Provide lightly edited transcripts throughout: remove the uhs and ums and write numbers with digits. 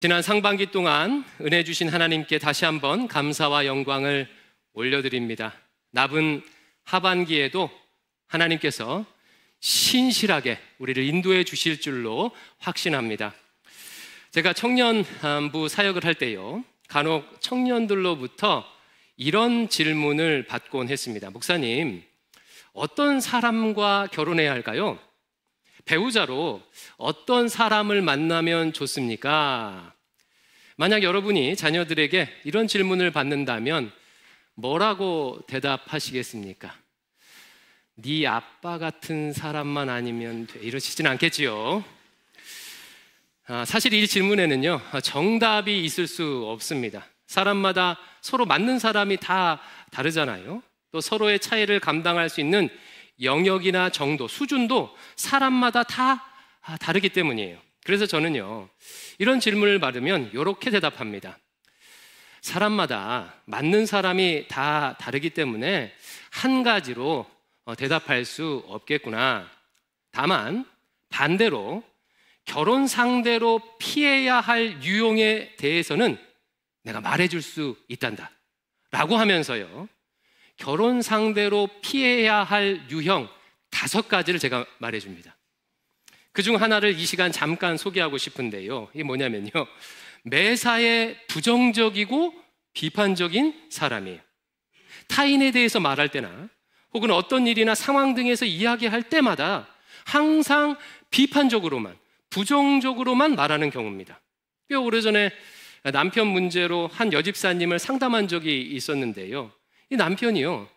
지난 상반기 동안 은혜 주신 하나님께 다시 한번 감사와 영광을 올려드립니다. 남은 하반기에도 하나님께서 신실하게 우리를 인도해 주실 줄로 확신합니다. 제가 청년부 사역을 할 때요, 간혹 청년들로부터 이런 질문을 받곤 했습니다. 목사님, 어떤 사람과 결혼해야 할까요? 배우자로 어떤 사람을 만나면 좋습니까? 만약 여러분이 자녀들에게 이런 질문을 받는다면 뭐라고 대답하시겠습니까? 네 아빠 같은 사람만 아니면 돼, 이러시진 않겠지요. 사실 이 질문에는요, 정답이 있을 수 없습니다. 사람마다 서로 맞는 사람이 다 다르잖아요. 또 서로의 차이를 감당할 수 있는 영역이나 정도, 수준도 사람마다 다 다르기 때문이에요. 그래서 저는요, 이런 질문을 받으면 이렇게 대답합니다. 사람마다 맞는 사람이 다 다르기 때문에 한 가지로 대답할 수 없겠구나. 다만 반대로 결혼 상대로 피해야 할 유형에 대해서는 내가 말해줄 수 있단다 라고 하면서요, 결혼 상대로 피해야 할 유형 5가지를 제가 말해줍니다. 그중 하나를 이 시간 잠깐 소개하고 싶은데요, 이게 뭐냐면요, 매사에 부정적이고 비판적인 사람이에요. 타인에 대해서 말할 때나 혹은 어떤 일이나 상황 등에서 이야기할 때마다 항상 비판적으로만, 부정적으로만 말하는 경우입니다. 꽤 오래전에 남편 문제로 한 여집사님을 상담한 적이 있었는데요, 이 남편이요,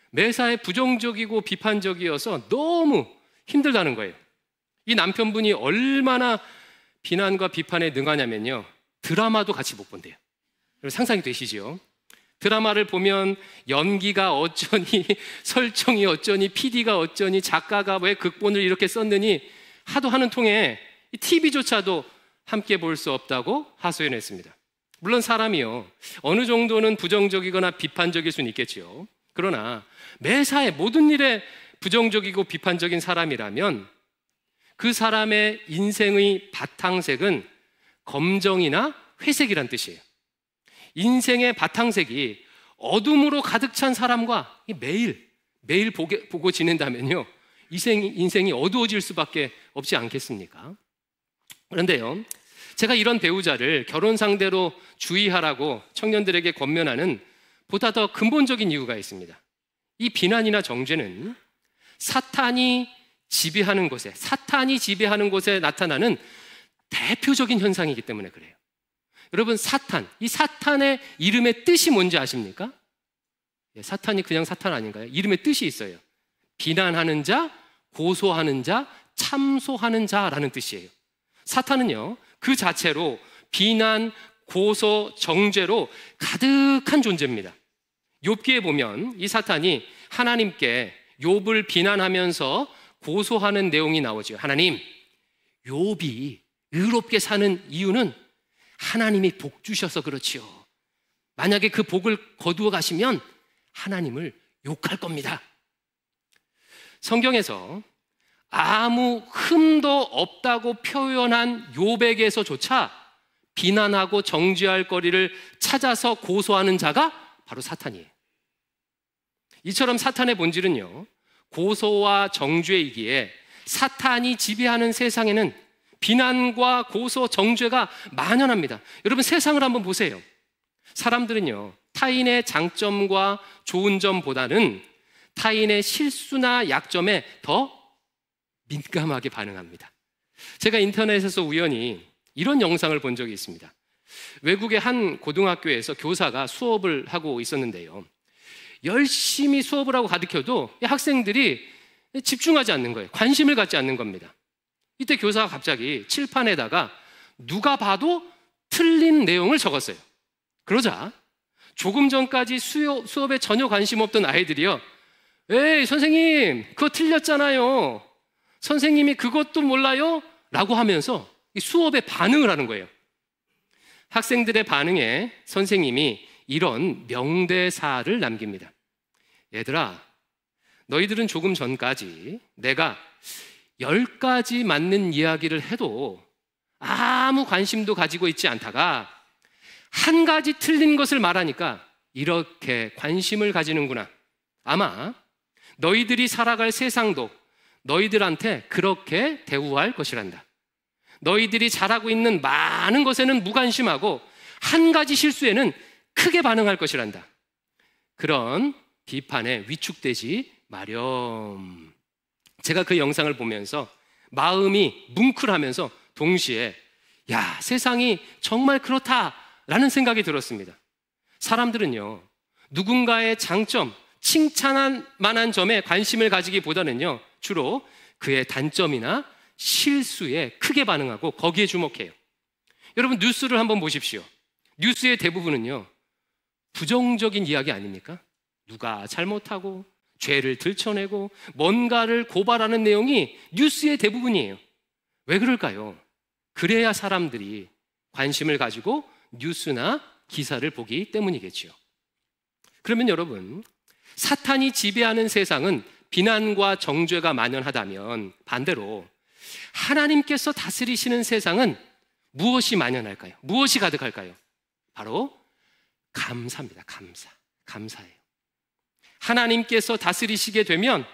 매사에 부정적이고 비판적이어서 너무 힘들다는 거예요. 이 남편분이 얼마나 비난과 비판에 능하냐면요, 드라마도 같이 못 본대요. 상상이 되시죠? 드라마를 보면 연기가 어쩌니, 설정이 어쩌니, PD가 어쩌니, 작가가 왜 극본을 이렇게 썼느니 하도 하는 통에 TV조차도 함께 볼 수 없다고 하소연했습니다. 물론 사람이요, 어느 정도는 부정적이거나 비판적일 수는 있겠지요. 그러나 매사에 모든 일에 부정적이고 비판적인 사람이라면 그 사람의 인생의 바탕색은 검정이나 회색이란 뜻이에요. 인생의 바탕색이 어둠으로 가득 찬 사람과 매일 보고 지낸다면요, 인생이 어두워질 수밖에 없지 않겠습니까? 그런데요, 제가 이런 배우자를 결혼 상대로 주의하라고 청년들에게 권면하는 보다 더 근본적인 이유가 있습니다. 이 비난이나 정죄는 사탄이 지배하는 곳에 나타나는 대표적인 현상이기 때문에 그래요. 여러분, 이 사탄의 이름의 뜻이 뭔지 아십니까? 사탄이 그냥 사탄 아닌가요? 이름의 뜻이 있어요. 비난하는 자, 고소하는 자, 참소하는 자라는 뜻이에요. 사탄은요, 그 자체로 비난, 고소, 정죄로 가득한 존재입니다. 욥기에 보면 이 사탄이 하나님께 욥을 비난하면서 고소하는 내용이 나오죠. 하나님, 욥이 의롭게 사는 이유는 하나님이 복 주셔서 그렇지요. 만약에 그 복을 거두어 가시면 하나님을 욕할 겁니다. 성경에서 아무 흠도 없다고 표현한 욥에게서조차 비난하고 정죄할 거리를 찾아서 고소하는 자가 바로 사탄이에요. 이처럼 사탄의 본질은요, 고소와 정죄이기에 사탄이 지배하는 세상에는 비난과 고소, 정죄가 만연합니다. 여러분, 세상을 한번 보세요. 사람들은요, 타인의 장점과 좋은 점보다는 타인의 실수나 약점에 더 민감하게 반응합니다. 제가 인터넷에서 우연히 이런 영상을 본 적이 있습니다. 외국의 한 고등학교에서 교사가 수업을 하고 있었는데요, 열심히 수업을 하고 가르쳐도 학생들이 집중하지 않는 거예요. 관심을 갖지 않는 겁니다. 이때 교사가 갑자기 칠판에다가 누가 봐도 틀린 내용을 적었어요. 그러자 조금 전까지 수업에 전혀 관심 없던 아이들이요, 에이 선생님, 그거 틀렸잖아요, 선생님이 그것도 몰라요? 라고 하면서 수업에 반응을 하는 거예요. 학생들의 반응에 선생님이 이런 명대사를 남깁니다. 얘들아, 너희들은 조금 전까지 내가 10가지 맞는 이야기를 해도 아무 관심도 가지고 있지 않다가 한 가지 틀린 것을 말하니까 이렇게 관심을 가지는구나. 아마 너희들이 살아갈 세상도 너희들한테 그렇게 대우할 것이란다. 너희들이 잘하고 있는 많은 것에는 무관심하고 한 가지 실수에는 크게 반응할 것이란다. 그런 비판에 위축되지 마렴. 제가 그 영상을 보면서 마음이 뭉클하면서 동시에 야, 세상이 정말 그렇다라는 생각이 들었습니다. 사람들은요, 누군가의 장점, 칭찬할 만한 점에 관심을 가지기보다는요, 주로 그의 단점이나 실수에 크게 반응하고 거기에 주목해요. 여러분, 뉴스를 한번 보십시오. 뉴스의 대부분은요, 부정적인 이야기 아닙니까? 누가 잘못하고 죄를 들춰내고 뭔가를 고발하는 내용이 뉴스의 대부분이에요. 왜 그럴까요? 그래야 사람들이 관심을 가지고 뉴스나 기사를 보기 때문이겠죠. 그러면 여러분, 사탄이 지배하는 세상은 비난과 정죄가 만연하다면 반대로 하나님께서 다스리시는 세상은 무엇이 만연할까요? 무엇이 가득할까요? 바로 감사입니다. 감사예요. 하나님께서 다스리시게 되면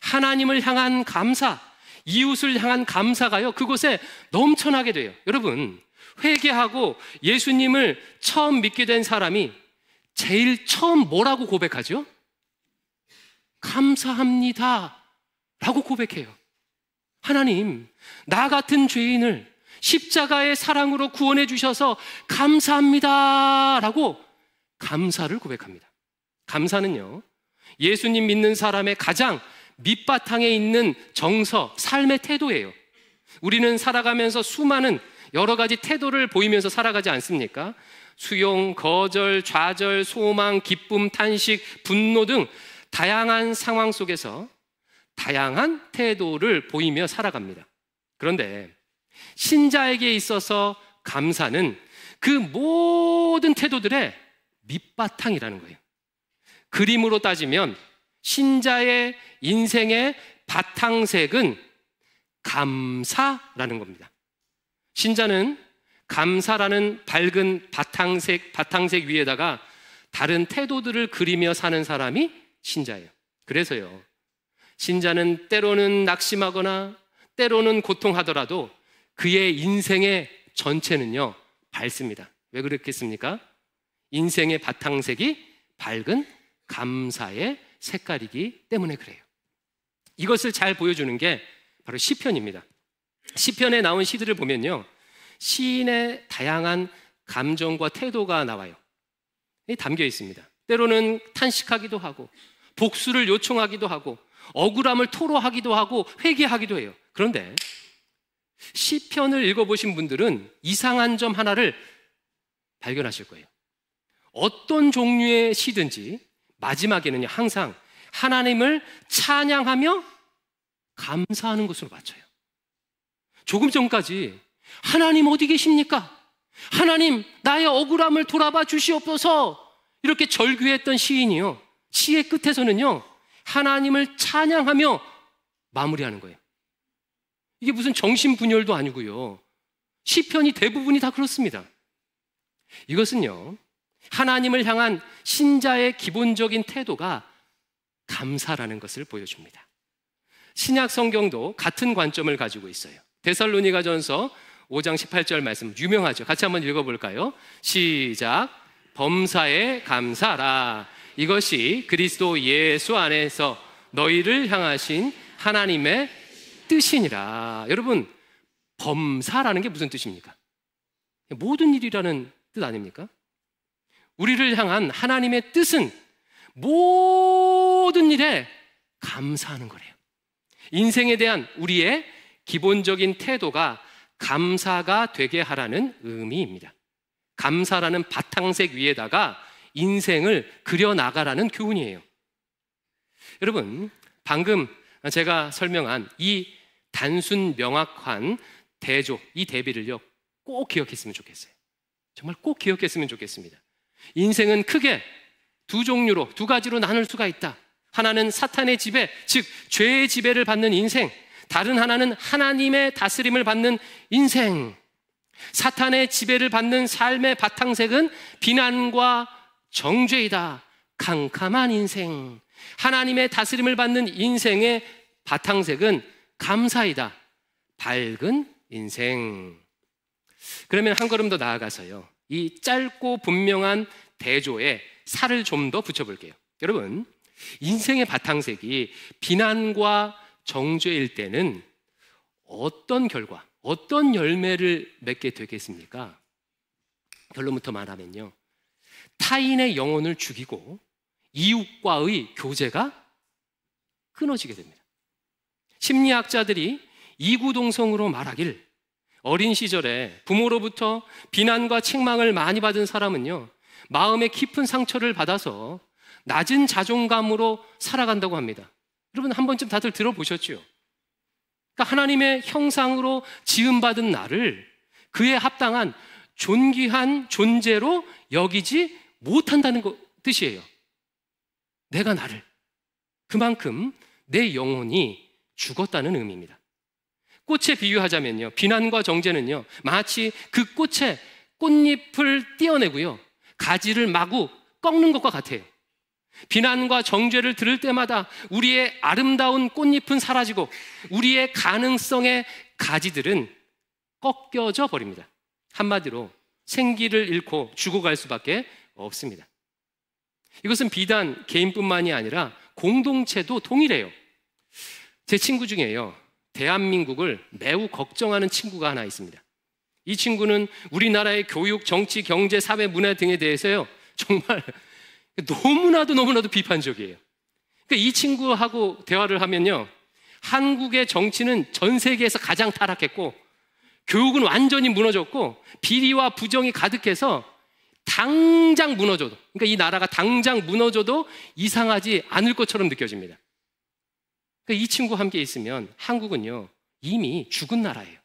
하나님을 향한 감사, 이웃을 향한 감사가요, 그곳에 넘쳐나게 돼요. 여러분, 회개하고 예수님을 처음 믿게 된 사람이 제일 처음 뭐라고 고백하죠? 감사합니다 라고 고백해요. 하나님, 나 같은 죄인을 십자가의 사랑으로 구원해 주셔서 감사합니다 라고 감사를 고백합니다. 감사는요, 예수님 믿는 사람의 가장 밑바탕에 있는 정서, 삶의 태도예요. 우리는 살아가면서 수많은 여러 가지 태도를 보이면서 살아가지 않습니까? 수용, 거절, 좌절, 소망, 기쁨, 탄식, 분노 등 다양한 상황 속에서 다양한 태도를 보이며 살아갑니다. 그런데 신자에게 있어서 감사는 그 모든 태도들의 밑바탕이라는 거예요. 그림으로 따지면 신자의 인생의 바탕색은 감사라는 겁니다. 신자는 감사라는 밝은 바탕색 위에다가 다른 태도들을 그리며 사는 사람이 신자예요. 그래서요, 신자는 때로는 낙심하거나 때로는 고통하더라도 그의 인생의 전체는요, 밝습니다. 왜 그렇겠습니까? 인생의 바탕색이 밝은 감사의 색깔이기 때문에 그래요. 이것을 잘 보여주는 게 바로 시편입니다. 시편에 나온 시들을 보면요, 시인의 다양한 감정과 태도가 나와요. 담겨 있습니다. 때로는 탄식하기도 하고 복수를 요청하기도 하고 억울함을 토로하기도 하고 회개하기도 해요. 그런데 시편을 읽어보신 분들은 이상한 점 하나를 발견하실 거예요. 어떤 종류의 시든지 마지막에는 항상 하나님을 찬양하며 감사하는 것으로 맞춰요. 조금 전까지 하나님 어디 계십니까? 하나님, 나의 억울함을 돌아봐 주시옵소서, 이렇게 절규했던 시인이요, 시의 끝에서는요, 하나님을 찬양하며 마무리하는 거예요. 이게 무슨 정신분열도 아니고요, 시편이 대부분이 다 그렇습니다. 이것은요, 하나님을 향한 신자의 기본적인 태도가 감사라는 것을 보여줍니다. 신약 성경도 같은 관점을 가지고 있어요. 데살로니가전서 5장 18절 말씀 유명하죠. 같이 한번 읽어볼까요? 시작. 범사에 감사라. 이것이 그리스도 예수 안에서 너희를 향하신 하나님의 뜻이니라. 여러분, 범사라는 게 무슨 뜻입니까? 모든 일이라는 뜻 아닙니까? 우리를 향한 하나님의 뜻은 모든 일에 감사하는 거래요. 인생에 대한 우리의 기본적인 태도가 감사가 되게 하라는 의미입니다. 감사라는 바탕색 위에다가 인생을 그려나가라는 교훈이에요. 여러분, 방금 제가 설명한 이 단순 명확한 대조, 이 대비를요, 꼭 기억했으면 좋겠어요. 정말 꼭 기억했으면 좋겠습니다. 인생은 크게 두 종류로, 두 가지로 나눌 수가 있다. 하나는 사탄의 지배, 즉 죄의 지배를 받는 인생, 다른 하나는 하나님의 다스림을 받는 인생. 사탄의 지배를 받는 삶의 바탕색은 비난과 정죄이다. 캄캄한 인생. 하나님의 다스림을 받는 인생의 바탕색은 감사이다. 밝은 인생. 그러면 한 걸음 더 나아가서요, 이 짧고 분명한 대조에 살을 좀 더 붙여볼게요. 여러분, 인생의 바탕색이 비난과 정죄일 때는 어떤 결과, 어떤 열매를 맺게 되겠습니까? 결론부터 말하면요, 타인의 영혼을 죽이고 이웃과의 교제가 끊어지게 됩니다. 심리학자들이 이구동성으로 말하길, 어린 시절에 부모로부터 비난과 책망을 많이 받은 사람은요, 마음에 깊은 상처를 받아서 낮은 자존감으로 살아간다고 합니다. 여러분, 한 번쯤 다들 들어보셨죠? 그러니까 하나님의 형상으로 지음받은 나를 그에 합당한 존귀한 존재로 여기지 못한다는 뜻이에요. 내가 나를, 그만큼 내 영혼이 죽었다는 의미입니다. 꽃에 비유하자면요, 비난과 정죄는요, 마치 그 꽃에 꽃잎을 떼어내고요, 가지를 마구 꺾는 것과 같아요. 비난과 정죄를 들을 때마다 우리의 아름다운 꽃잎은 사라지고 우리의 가능성의 가지들은 꺾여져 버립니다. 한마디로 생기를 잃고 죽어갈 수밖에 없습니다. 이것은 비단 개인뿐만이 아니라 공동체도 동일해요. 제 친구 중에요, 대한민국을 매우 걱정하는 친구가 하나 있습니다. 이 친구는 우리나라의 교육, 정치, 경제, 사회, 문화 등에 대해서요, 정말 너무나도 비판적이에요. 그러니까 이 친구하고 대화를 하면요, 한국의 정치는 전 세계에서 가장 타락했고 교육은 완전히 무너졌고 비리와 부정이 가득해서 당장 무너져도, 그러니까 이 나라가 당장 무너져도 이상하지 않을 것처럼 느껴집니다. 그러니까 이 친구와 함께 있으면 한국은요, 이미 죽은 나라예요.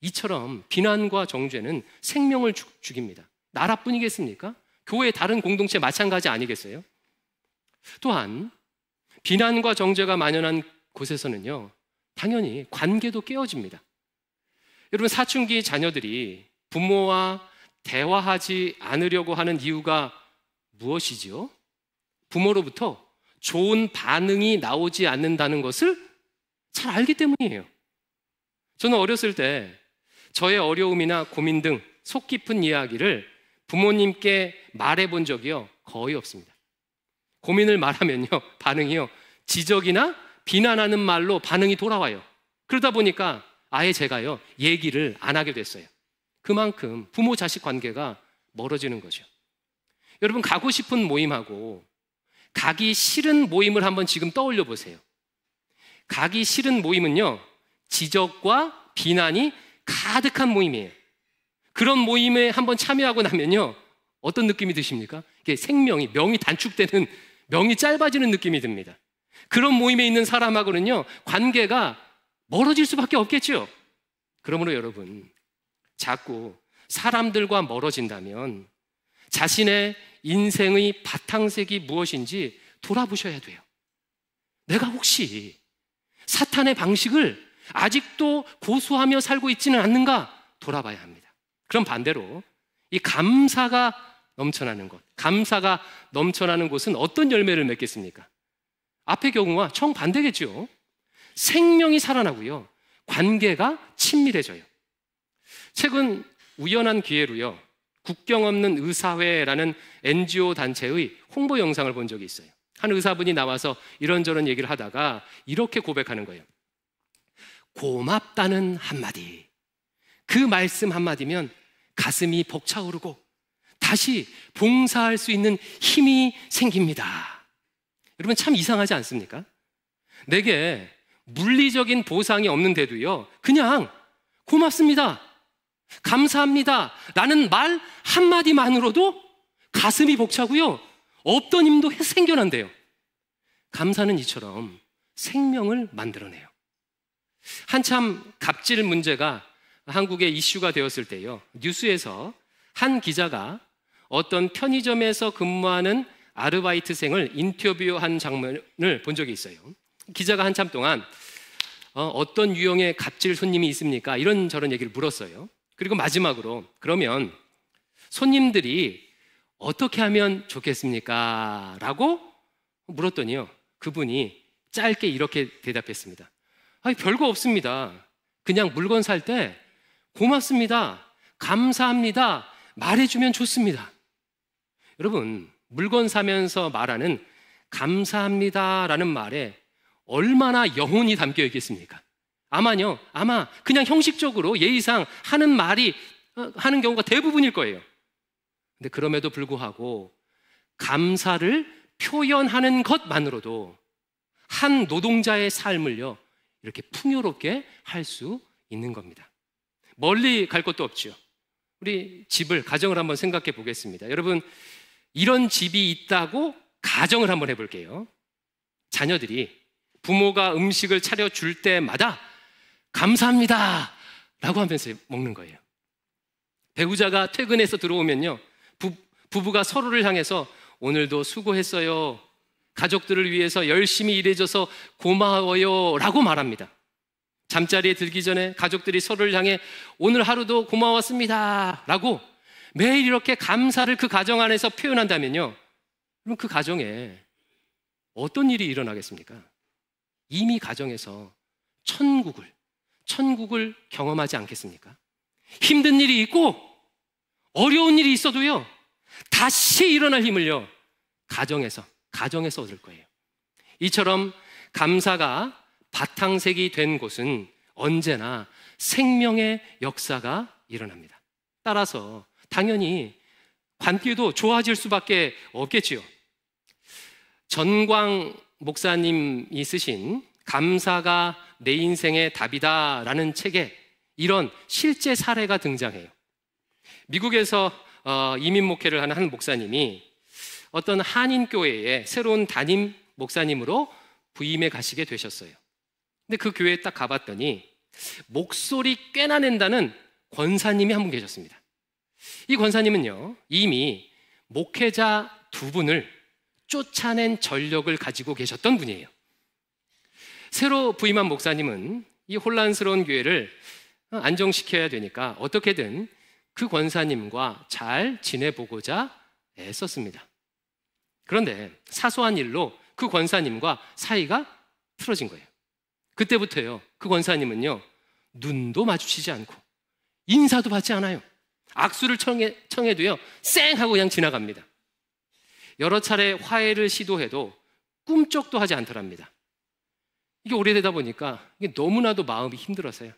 이처럼 비난과 정죄는 생명을 죽입니다. 나라뿐이겠습니까? 교회 다른 공동체 마찬가지 아니겠어요? 또한 비난과 정죄가 만연한 곳에서는요, 당연히 관계도 깨어집니다. 여러분, 사춘기 자녀들이 부모와 대화하지 않으려고 하는 이유가 무엇이지요? 부모로부터 좋은 반응이 나오지 않는다는 것을 잘 알기 때문이에요. 저는 어렸을 때 저의 어려움이나 고민 등 속 깊은 이야기를 부모님께 말해본 적이요, 거의 없습니다. 고민을 말하면요, 반응이요, 지적이나 비난하는 말로 반응이 돌아와요. 그러다 보니까 아예 제가요, 얘기를 안 하게 됐어요. 그만큼 부모 자식 관계가 멀어지는 거죠. 여러분, 가고 싶은 모임하고 가기 싫은 모임을 한번 지금 떠올려 보세요. 가기 싫은 모임은요, 지적과 비난이 가득한 모임이에요. 그런 모임에 한번 참여하고 나면요, 어떤 느낌이 드십니까? 이게 생명이, 명이 단축되는, 명이 짧아지는 느낌이 듭니다. 그런 모임에 있는 사람하고는요, 관계가 멀어질 수밖에 없겠죠. 그러므로 여러분, 자꾸 사람들과 멀어진다면 자신의 인생의 바탕색이 무엇인지 돌아보셔야 돼요. 내가 혹시 사탄의 방식을 아직도 고수하며 살고 있지는 않는가 돌아봐야 합니다. 그럼 반대로 이 감사가 넘쳐나는 곳, 감사가 넘쳐나는 곳은 어떤 열매를 맺겠습니까? 앞의 경우와 정반대겠죠. 생명이 살아나고요, 관계가 친밀해져요. 최근 우연한 기회로요, 국경 없는 의사회라는 NGO 단체의 홍보 영상을 본 적이 있어요. 한 의사분이 나와서 이런저런 얘기를 하다가 이렇게 고백하는 거예요. 고맙다는 한마디, 그 말씀 한마디면 가슴이 벅차오르고 다시 봉사할 수 있는 힘이 생깁니다. 여러분, 참 이상하지 않습니까? 내게 물리적인 보상이 없는데도요, 그냥 고맙습니다, 감사합니다 라는 말 한마디만으로도 가슴이 벅차고요, 없던 힘도 생겨난대요. 감사는 이처럼 생명을 만들어내요. 한참 갑질 문제가 한국에 이슈가 되었을 때요, 뉴스에서 한 기자가 어떤 편의점에서 근무하는 아르바이트생을 인터뷰한 장면을 본 적이 있어요. 기자가 한참 동안 어떤 유형의 갑질 손님이 있습니까? 이런저런 얘기를 물었어요. 그리고 마지막으로 그러면 손님들이 어떻게 하면 좋겠습니까? 라고 물었더니요, 그분이 짧게 이렇게 대답했습니다. 아니, 별거 없습니다. 그냥 물건 살 때 고맙습니다, 감사합니다 말해주면 좋습니다. 여러분, 물건 사면서 말하는 감사합니다라는 말에 얼마나 영혼이 담겨 있겠습니까? 아마 그냥 형식적으로 예의상 하는 경우가 대부분일 거예요. 근데 그럼에도 불구하고 감사를 표현하는 것만으로도 한 노동자의 삶을요, 이렇게 풍요롭게 할 수 있는 겁니다. 멀리 갈 것도 없죠. 우리 가정을 한번 생각해 보겠습니다. 여러분, 이런 집이 있다고 가정을 한번 해볼게요. 자녀들이 부모가 음식을 차려줄 때마다 감사합니다 라고 하면서 먹는 거예요. 배우자가 퇴근해서 들어오면요, 부부가 서로를 향해서 오늘도 수고했어요, 가족들을 위해서 열심히 일해줘서 고마워요 라고 말합니다. 잠자리에 들기 전에 가족들이 서로를 향해 오늘 하루도 고마웠습니다 라고 매일 이렇게 감사를 그 가정 안에서 표현한다면요, 그럼 그 가정에 어떤 일이 일어나겠습니까? 이미 가정에서 천국을 경험하지 않겠습니까? 힘든 일이 있고 어려운 일이 있어도요, 다시 일어날 힘을요, 가정에서 얻을 거예요. 이처럼 감사가 바탕색이 된 곳은 언제나 생명의 역사가 일어납니다. 따라서 당연히 관계도 좋아질 수밖에 없겠지요. 전광 목사님이 쓰신 감사가 내 인생의 답이다 라는 책에 이런 실제 사례가 등장해요. 미국에서 이민 목회를 하는 한 목사님이 어떤 한인교회에 새로운 담임 목사님으로 부임해 가시게 되셨어요. 근데 그 교회에 딱 가봤더니 목소리 꽤나 낸다는 권사님이 한 분 계셨습니다. 이 권사님은요, 이미 목회자 2분을 쫓아낸 전력을 가지고 계셨던 분이에요. 새로 부임한 목사님은 이 혼란스러운 교회를 안정시켜야 되니까 어떻게든 그 권사님과 잘 지내보고자 애썼습니다. 그런데 사소한 일로 그 권사님과 사이가 틀어진 거예요. 그때부터요, 그 권사님은요, 눈도 마주치지 않고 인사도 받지 않아요. 악수를 청해도요, 쌩 하고 그냥 지나갑니다. 여러 차례 화해를 시도해도 꿈쩍도 하지 않더랍니다. 이게 오래되다 보니까 이게 너무나도 마음이 힘들어서요,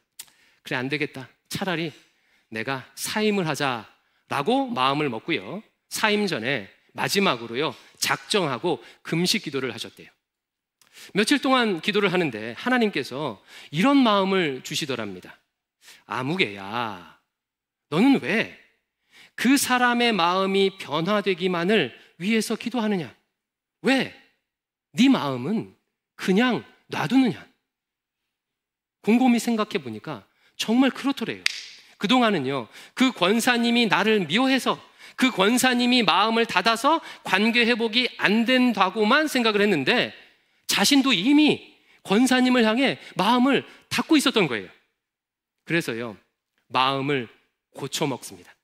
그래, 안 되겠다, 차라리 내가 사임을 하자라고 마음을 먹고요, 사임 전에 마지막으로요, 작정하고 금식 기도를 하셨대요. 며칠 동안 기도를 하는데 하나님께서 이런 마음을 주시더랍니다. 아무개야, 너는 왜 그 사람의 마음이 변화되기만을 위해서 기도하느냐? 왜 네 마음은 그냥 놔두느냐? 곰곰이 생각해 보니까 정말 그렇더래요. 그동안은요, 그 권사님이 나를 미워해서, 그 권사님이 마음을 닫아서 관계 회복이 안 된다고만 생각을 했는데 자신도 이미 권사님을 향해 마음을 닫고 있었던 거예요. 그래서요, 마음을 고쳐먹습니다.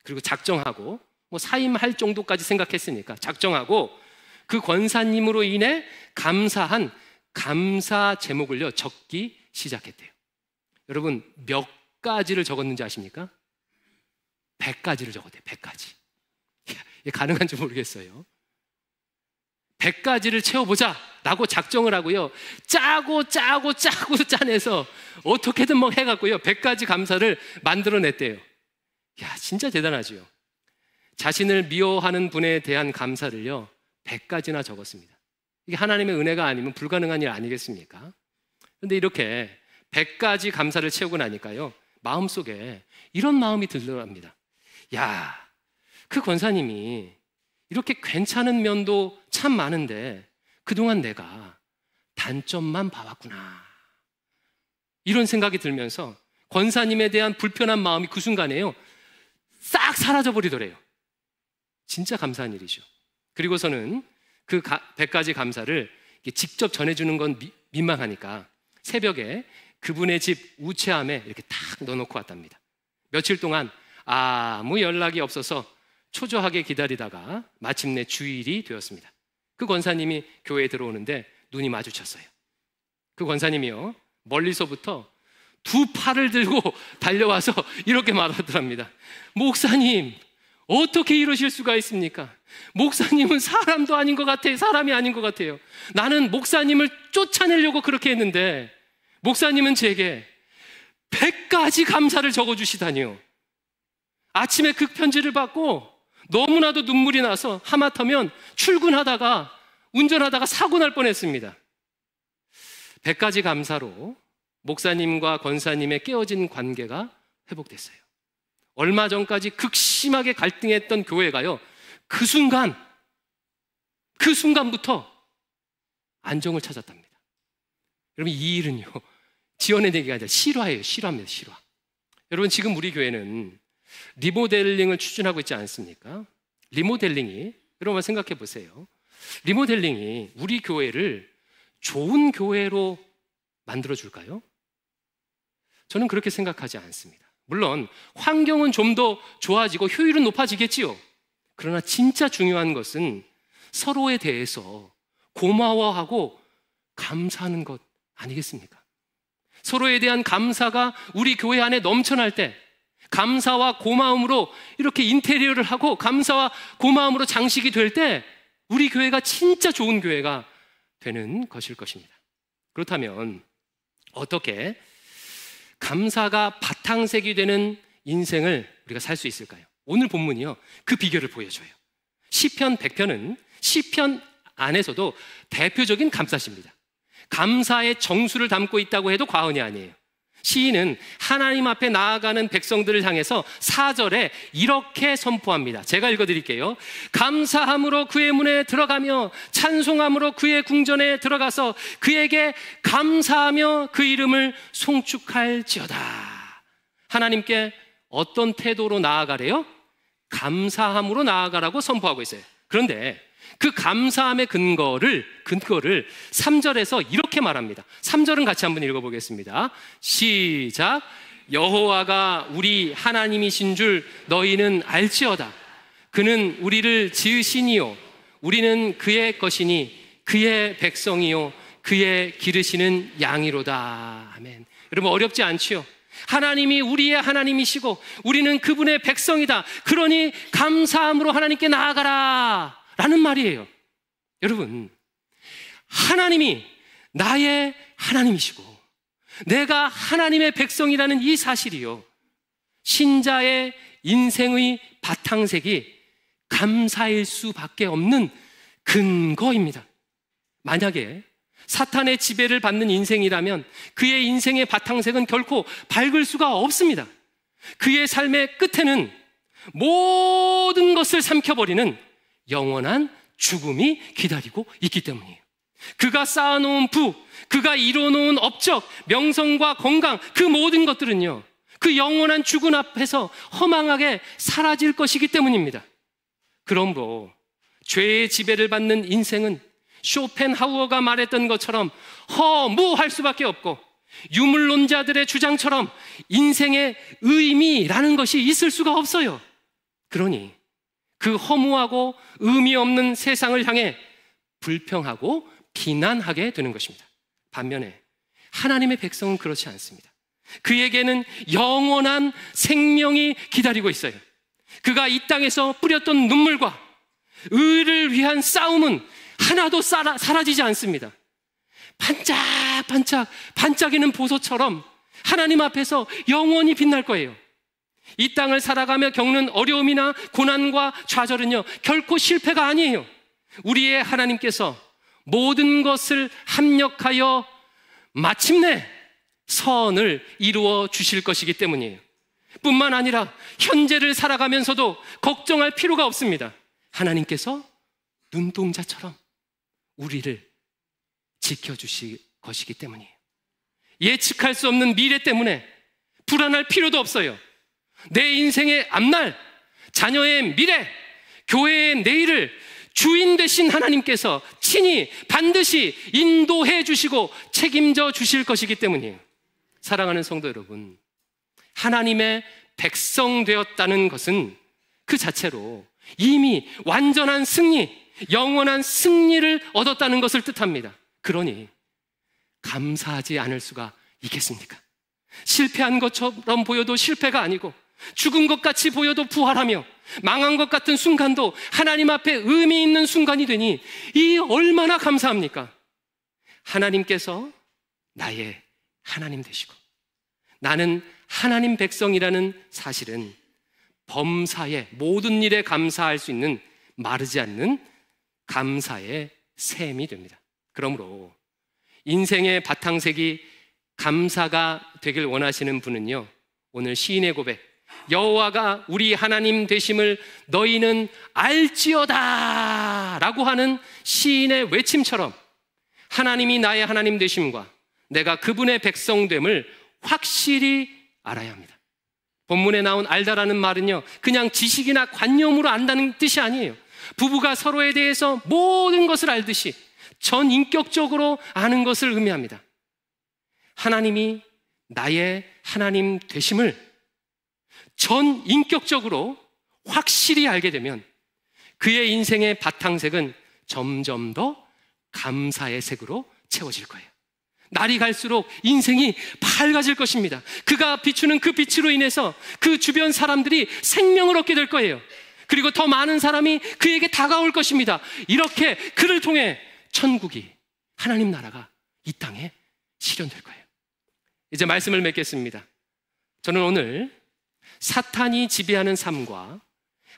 그리고 작정하고, 사임할 정도까지 생각했으니까 작정하고 그 권사님으로 인해 감사한 감사 제목을요, 적기 시작했대요. 여러분, 몇 가지를 적었는지 아십니까? 100가지를 적었대요. 100가지. 이게 가능한지 모르겠어요. 100가지를 채워보자 라고 작정을 하고요, 짜고 짜내서 어떻게든 해갖고요, 100가지 감사를 만들어냈대요. 야, 진짜 대단하죠. 자신을 미워하는 분에 대한 감사를요, 100가지나 적었습니다. 이게 하나님의 은혜가 아니면 불가능한 일 아니겠습니까? 그런데 이렇게 100가지 감사를 채우고 나니까요, 마음속에 이런 마음이 들더랍니다. 야, 그 권사님이 이렇게 괜찮은 면도 참 많은데 그동안 내가 단점만 봐왔구나, 이런 생각이 들면서 권사님에 대한 불편한 마음이 그 순간에요, 싹 사라져버리더래요. 진짜 감사한 일이죠. 그리고서는 그 100가지 감사를 직접 전해주는 건 민망하니까 새벽에 그분의 집 우체함에 이렇게 탁 넣어놓고 왔답니다. 며칠 동안 아무 연락이 없어서 초조하게 기다리다가 마침내 주일이 되었습니다. 그 권사님이 교회에 들어오는데 눈이 마주쳤어요. 그 권사님이요, 멀리서부터 두 팔을 들고 달려와서 이렇게 말하더랍니다. 목사님, 어떻게 이러실 수가 있습니까? 목사님은 사람도 아닌 것 같아요. 사람이 아닌 것 같아요. 나는 목사님을 쫓아내려고 그렇게 했는데 목사님은 제게 100가지 감사를 적어주시다니요. 아침에 그 편지를 받고 너무나도 눈물이 나서 하마터면 출근하다가 운전하다가 사고 날 뻔했습니다. 100가지 감사로 목사님과 권사님의 깨어진 관계가 회복됐어요. 얼마 전까지 극심하게 갈등했던 교회가요, 그 순간부터 안정을 찾았답니다. 여러분, 이 일은요, 지어내기가 아니라 실화예요. 실화입니다. 실화. 여러분, 지금 우리 교회는 리모델링을 추진하고 있지 않습니까? 리모델링이, 여러분 생각해 보세요. 리모델링이 우리 교회를 좋은 교회로 만들어줄까요? 저는 그렇게 생각하지 않습니다. 물론 환경은 좀 더 좋아지고 효율은 높아지겠지요. 그러나 진짜 중요한 것은 서로에 대해서 고마워하고 감사하는 것 아니겠습니까? 서로에 대한 감사가 우리 교회 안에 넘쳐날 때, 감사와 고마움으로 이렇게 인테리어를 하고 감사와 고마움으로 장식이 될 때 우리 교회가 진짜 좋은 교회가 되는 것일 것입니다. 그렇다면 어떻게 감사가 바탕색이 되는 인생을 우리가 살 수 있을까요? 오늘 본문이요, 그 비결을 보여줘요. 시편 100편은 시편 안에서도 대표적인 감사시입니다. 감사의 정수를 담고 있다고 해도 과언이 아니에요. 시인은 하나님 앞에 나아가는 백성들을 향해서 4절에 이렇게 선포합니다. 제가 읽어드릴게요. 감사함으로 그의 문에 들어가며 찬송함으로 그의 궁전에 들어가서 그에게 감사하며 그 이름을 송축할지어다. 하나님께 어떤 태도로 나아가래요? 감사함으로 나아가라고 선포하고 있어요. 그런데 그 감사함의 근거를 3절에서 이렇게 말합니다. 3절은 같이 한번 읽어보겠습니다. 시작. 여호와가 우리 하나님이신 줄 너희는 알지어다. 그는 우리를 지으시니요 우리는 그의 것이니 그의 백성이요 그의 기르시는 양이로다. 아멘. 여러분, 어렵지 않지요? 하나님이 우리의 하나님이시고 우리는 그분의 백성이다. 그러니 감사함으로 하나님께 나아가라 라는 말이에요. 여러분, 하나님이 나의 하나님이시고 내가 하나님의 백성이라는 이 사실이요, 신자의 인생의 바탕색이 감사일 수밖에 없는 근거입니다. 만약에 사탄의 지배를 받는 인생이라면 그의 인생의 바탕색은 결코 밝을 수가 없습니다. 그의 삶의 끝에는 모든 것을 삼켜버리는 영원한 죽음이 기다리고 있기 때문이에요. 그가 쌓아놓은 부, 그가 이뤄놓은 업적, 명성과 건강, 그 모든 것들은요, 그 영원한 죽음 앞에서 허망하게 사라질 것이기 때문입니다. 그러므로 죄의 지배를 받는 인생은 쇼펜하우어가 말했던 것처럼 허무할 수밖에 없고, 유물론자들의 주장처럼 인생의 의미라는 것이 있을 수가 없어요. 그러니 그 허무하고 의미 없는 세상을 향해 불평하고 비난하게 되는 것입니다. 반면에 하나님의 백성은 그렇지 않습니다. 그에게는 영원한 생명이 기다리고 있어요. 그가 이 땅에서 뿌렸던 눈물과 의를 위한 싸움은 하나도 사라지지 않습니다. 반짝이는 보석처럼 하나님 앞에서 영원히 빛날 거예요. 이 땅을 살아가며 겪는 어려움이나 고난과 좌절은요, 결코 실패가 아니에요. 우리의 하나님께서 모든 것을 합력하여 마침내 선을 이루어 주실 것이기 때문이에요. 뿐만 아니라 현재를 살아가면서도 걱정할 필요가 없습니다. 하나님께서 눈동자처럼 우리를 지켜주실 것이기 때문이에요. 예측할 수 없는 미래 때문에 불안할 필요도 없어요. 내 인생의 앞날, 자녀의 미래, 교회의 내일을 주인 되신 하나님께서 친히 반드시 인도해 주시고 책임져 주실 것이기 때문이에요. 사랑하는 성도 여러분, 하나님의 백성 되었다는 것은 그 자체로 이미 완전한 승리, 영원한 승리를 얻었다는 것을 뜻합니다. 그러니 감사하지 않을 수가 있겠습니까? 실패한 것처럼 보여도 실패가 아니고, 죽은 것 같이 보여도 부활하며, 망한 것 같은 순간도 하나님 앞에 의미 있는 순간이 되니 이 얼마나 감사합니까? 하나님께서 나의 하나님 되시고 나는 하나님 백성이라는 사실은 범사의 모든 일에 감사할 수 있는 마르지 않는 감사의 셈이 됩니다. 그러므로 인생의 바탕색이 감사가 되길 원하시는 분은요, 오늘 시인의 고백, 여호와가 우리 하나님 되심을 너희는 알지어다 라고 하는 시인의 외침처럼 하나님이 나의 하나님 되심과 내가 그분의 백성됨을 확실히 알아야 합니다. 본문에 나온 알다라는 말은요, 그냥 지식이나 관념으로 안다는 뜻이 아니에요. 부부가 서로에 대해서 모든 것을 알듯이 전인격적으로 아는 것을 의미합니다. 하나님이 나의 하나님 되심을 전인격적으로 확실히 알게 되면 그의 인생의 바탕색은 점점 더 감사의 색으로 채워질 거예요. 날이 갈수록 인생이 밝아질 것입니다. 그가 비추는 그 빛으로 인해서 그 주변 사람들이 생명을 얻게 될 거예요. 그리고 더 많은 사람이 그에게 다가올 것입니다. 이렇게 그를 통해 천국이, 하나님 나라가 이 땅에 실현될 거예요. 이제 말씀을 맺겠습니다. 저는 오늘 사탄이 지배하는 삶과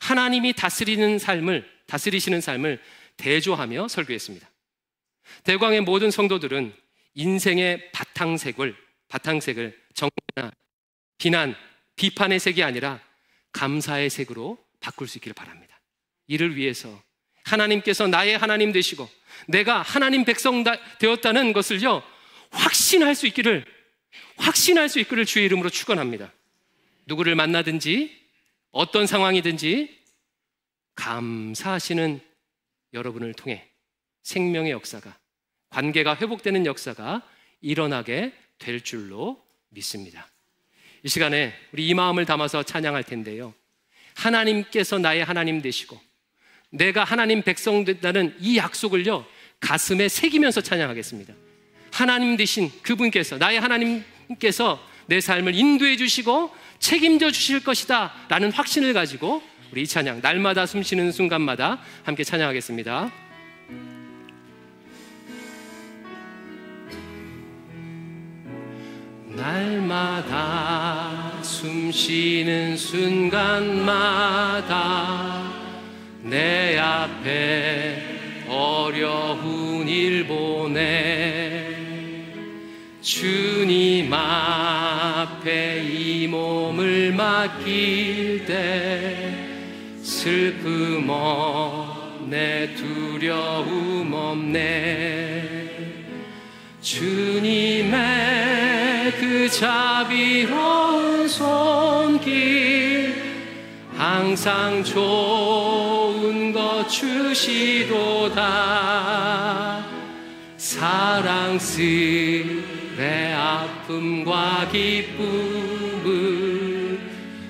하나님이 다스리시는 삶을 대조하며 설교했습니다. 대광의 모든 성도들은 인생의 바탕색을 정죄나 비난, 비판의 색이 아니라 감사의 색으로 바꿀 수 있기를 바랍니다. 이를 위해서 하나님께서 나의 하나님 되시고 내가 하나님 백성 되었다는 것을요, 확신할 수 있기를 주의 이름으로 축원합니다. 누구를 만나든지 어떤 상황이든지 감사하시는 여러분을 통해 생명의 역사가, 관계가 회복되는 역사가 일어나게 될 줄로 믿습니다. 이 시간에 우리 이 마음을 담아서 찬양할 텐데요, 하나님께서 나의 하나님 되시고 내가 하나님 백성 된다는 이 약속을요, 가슴에 새기면서 찬양하겠습니다. 하나님 되신 그분께서, 나의 하나님께서 내 삶을 인도해 주시고 책임져 주실 것이다 라는 확신을 가지고 우리 이 찬양, 날마다 숨쉬는 순간마다 함께 찬양하겠습니다. 날마다 숨쉬는 순간마다 내 앞에 어려운 일 보내 주님 앞에 이 몸을 맡길 때 슬픔 없네, 두려움 없네. 주님의 그 자비로운 손길 항상 좋은 것 주시도다. 사랑스레 아픔과 기쁨을,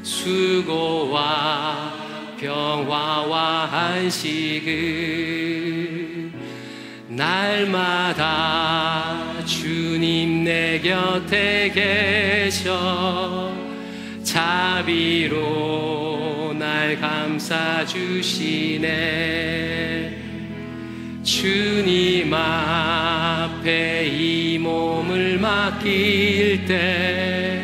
수고와 평화와 안식을 날마다 주님 내 곁에 계셔 자비로 날 감싸 주시네. 주님 앞에 이 몸을 맡길 때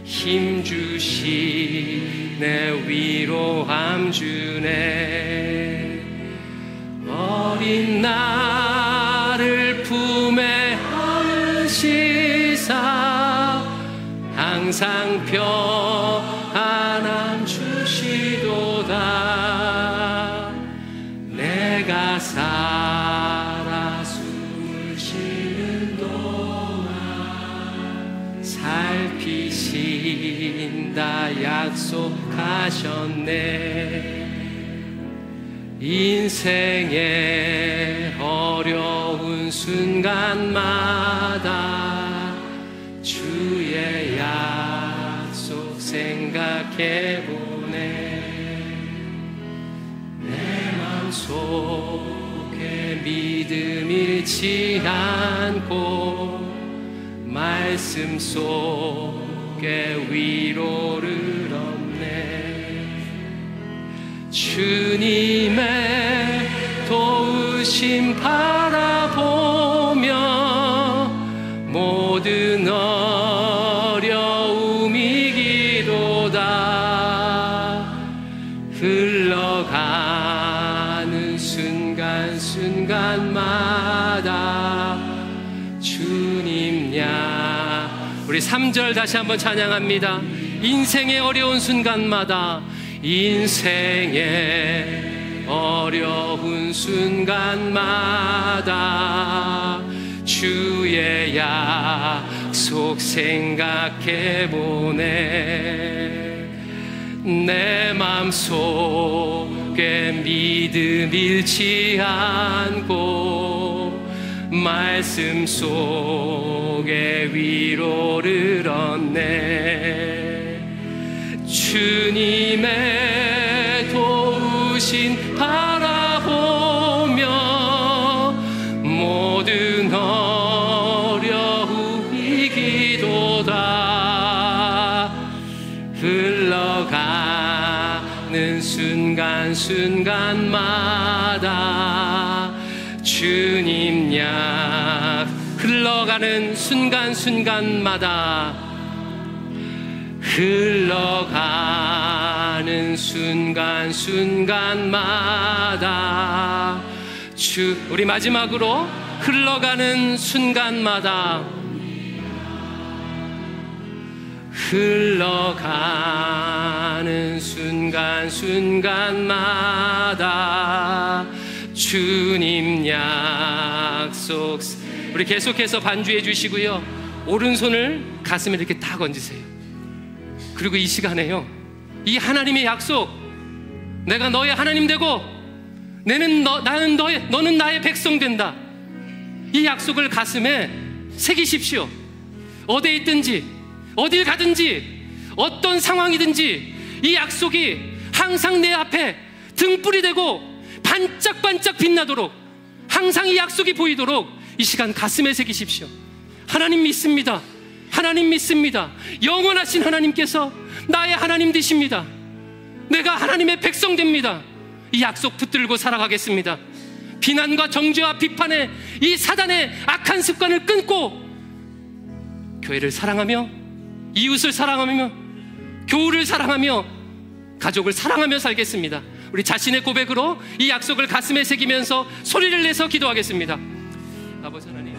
힘 주시네, 위로함 주네. 어린 나를 품에 안으시사 항상 평안함 주시도다. 내가 살아 숨을 쉬는 동안 살피신다 약속하셨네. 인생의 어려운 순간마다 주의 약속 생각해 생각해 보네. 내 맘속에 믿음 잃지 않고 말씀 속에 위로를 얻네. 주님의 도우심 바라보며 모든 어려움이 기도다. 흘러가는 순간순간마다 주님야. 우리 3절 다시 한번 찬양합니다. 인생의 어려운 순간마다, 인생의 어려운 순간마다 주의 약속 생각해보네. 내 맘속에 믿음 잃지 않고 말씀 속에 위로를 얻네. 주님의 도우심 바라보며 모든 어려움이 기도다. 흘러가는 순간순간마다 주님 약. 흘러가는 순간순간마다, 흘러가는 순간순간마다 우리 마지막으로 흘러가는 순간마다, 흘러가는 순간순간마다 주님 약속. 우리 계속해서 반주해 주시고요, 오른손을 가슴에 이렇게 딱 얹으세요. 그리고 이 시간에요, 이 하나님의 약속, 내가 너의 하나님 되고 나는 너는 나의 백성 된다, 이 약속을 가슴에 새기십시오. 어디에 있든지 어딜 가든지 어떤 상황이든지 이 약속이 항상 내 앞에 등불이 되고 반짝반짝 빛나도록, 항상 이 약속이 보이도록 이 시간 가슴에 새기십시오. 하나님 믿습니다. 하나님 믿습니다. 영원하신 하나님께서 나의 하나님 되십니다. 내가 하나님의 백성 됩니다. 이 약속 붙들고 살아가겠습니다. 비난과 정죄와 비판의 이 사단의 악한 습관을 끊고 교회를 사랑하며, 이웃을 사랑하며, 교우를 사랑하며, 가족을 사랑하며 살겠습니다. 우리 자신의 고백으로 이 약속을 가슴에 새기면서 소리를 내서 기도하겠습니다. 아버지 하나님,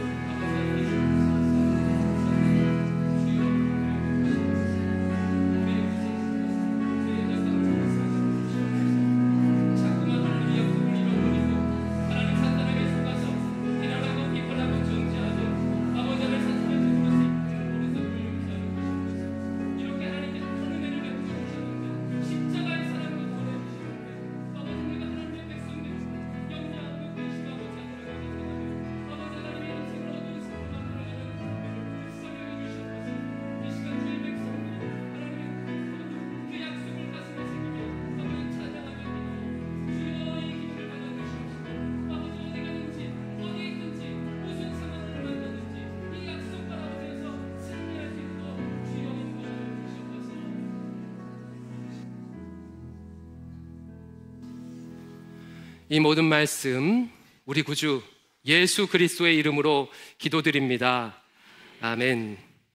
이 모든 말씀 우리 구주 예수 그리스도의 이름으로 기도드립니다. 아멘.